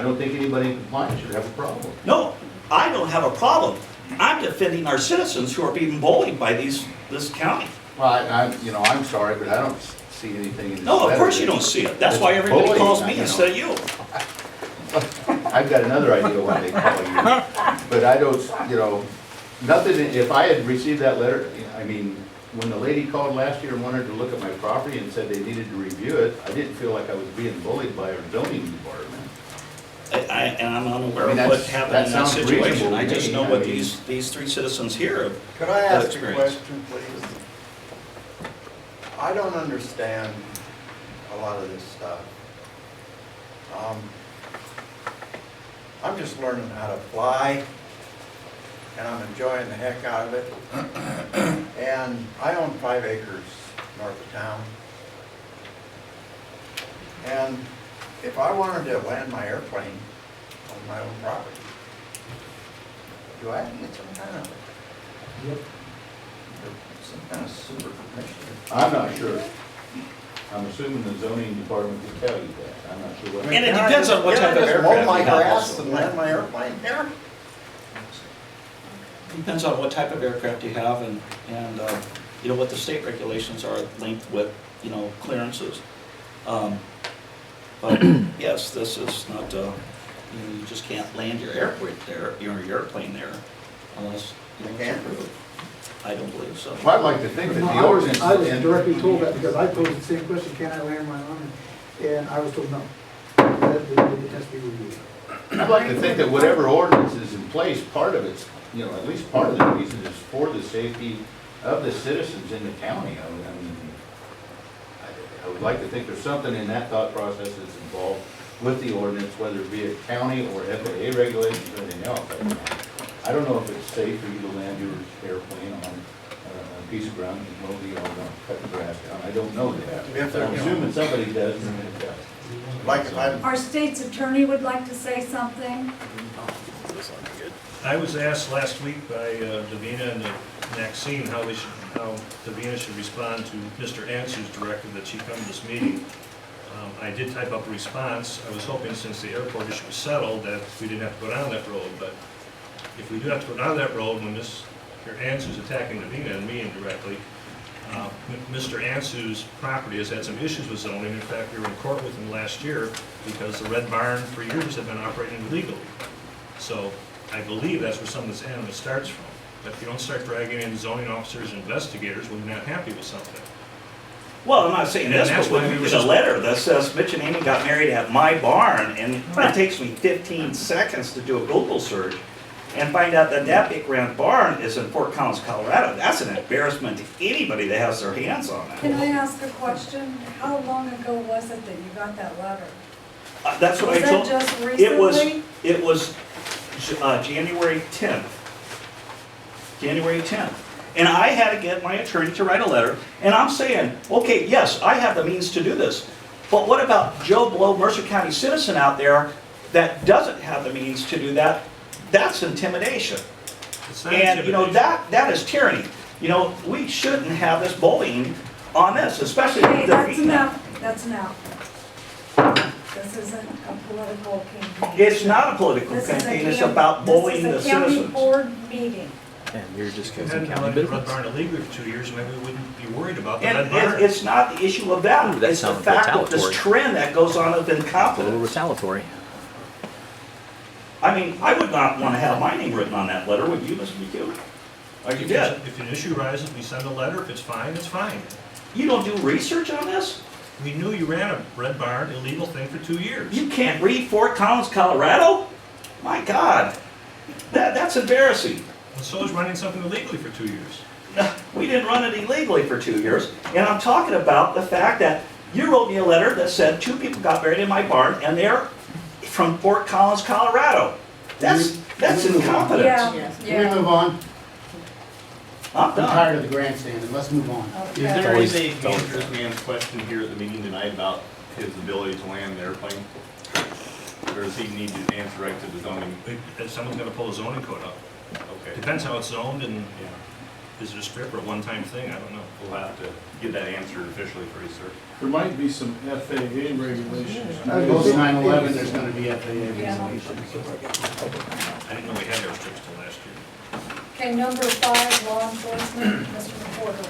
don't think anybody in compliance should have a problem. No, I don't have a problem. I'm defending our citizens who are being bullied by this county. Well, I'm sorry, but I don't see anything in this. No, of letter course you that- don't see it. That's that's why everybody bullying, calls you me know. instead of you. I've got another idea why they call you, but I don't, nothing, if I had received that letter, I mean, when the lady called last year and wanted to look at my property and said they needed to review it, I didn't feel like I was being bullied by our zoning department. And I'm unaware I mean, of what that's- happened that in that sounds situation. reasonable I to just me. know I what mean- these three citizens here have Could I ask a experienced. question, please? I don't understand a lot of this stuff. I'm just learning how to fly, and I'm enjoying the heck out of it. And I own 5 acres north of town. And if I wanted to land my airplane on my own property, do I have to get some kind of super permission? I'm not sure. I'm assuming the zoning department could tell you that. I'm not sure what. And it depends on what type of aircraft Can I just mow my you have grass also. and land my airplane there? Depends on what type of aircraft you have and what the state regulations are linked with, clearances. But yes, this is not, you just can't land your airplane there, your airplane there unless it's can't? approved. I don't believe so. Well, I'd like to think that No, the I was ordinance. directly told that because I posed the same question, can I land my own? And I was told no. That it has to be reviewed. I'd like to think that whatever ordinance is in place, part of it's, at least part of the reason is for the safety of the citizens in the county. I would like to think there's something in that thought process that's involved with the ordinance, whether it be a county or FAA regulations or anything else. I don't know if it's safe for you to land your airplane on a piece of ground, cut the grass down. I don't know that. If I'm assuming somebody does, and it does. Like if I, Our state's attorney would like to say something. I was asked last week by Davina and Maxine how Davina should respond to Mr. Answer's directive that she come to this meeting. I did type up a response. I was hoping since the airport issue was settled that we didn't have to go down that road, but if we do have to go down that road when Mr. Answer's attacking Davina and me indirectly, Mr. Answer's property has had some issues with zoning. In fact, we were in court with him last year because the Red Barn for years had been operating illegally. So I believe that's where some of this animus starts from. But if you don't start dragging in zoning officers and investigators when you're not happy with something. Well, I'm not saying And this, that's but why we we get were a just- letter that says Mitch and Amy got married at my barn, and it takes me 15 seconds to do a Google search and find out that that big round barn is in Fort Collins, Colorado. That's an embarrassment to anybody that has their hands on Can that. I ask a question? How long ago was it that you got that letter? That's what Was I told. that just It recently? was January 10th. January 10th. And I had to get my attorney to write a letter, and I'm saying, okay, yes, I have the means to do this. But what about Joe Blow, Mercer County citizen out there that doesn't have the means to do that? That's intimidation. It's not And, intimidation. that is tyranny. We shouldn't have this bullying on this, especially Okay, the. that's enough, that's enough. This isn't a political campaign. It's not a political This is a campaign, it's camp- about bullying the This is a county citizens. board meeting. And you're just If we causing hadn't county allowed the Red business. Barn illegally for 2 years, maybe we wouldn't be worried about the And Red Barn. it's not the issue of that, Ooh, that it's the sounds fact of this retaliatory. trend that goes on of A little incompetence. retaliatory. I mean, I would not want to have my name written on that letter, would you, Mr. McHugh? Like you did. If an issue arises, we send a letter. If it's fine, it's fine. You don't do research on this? We knew you ran a Red Barn illegal thing for 2 years. You can't read Fort Collins, Colorado? My God, that's embarrassing. And so is running something illegally for 2 years. We didn't run it illegally for 2 years, and I'm talking about the fact that you wrote me a letter that said 2 people got buried in my barn, and they're from Fort Collins, Colorado. That's incompetence. Yeah, Can we yeah. move on? I'm I'm done. tired of the grandstanding, let's move on. Is Okay. there always anything to felt answer this man's question here at the meeting tonight about his ability to land an airplane? Or does he need to answer right to the zoning? If someone's gonna pull a zoning code up. Okay. Depends how it's zoned and, Yeah. Is it a strip or a one-time thing? I don't know. We'll have to get that answered officially for you, sir. There might be some FAA regulations. Post 9/11, there's gonna be FAA regulations. I didn't know we had airstrips till last year. Okay, number 5, law enforcement, Mr. Reporter.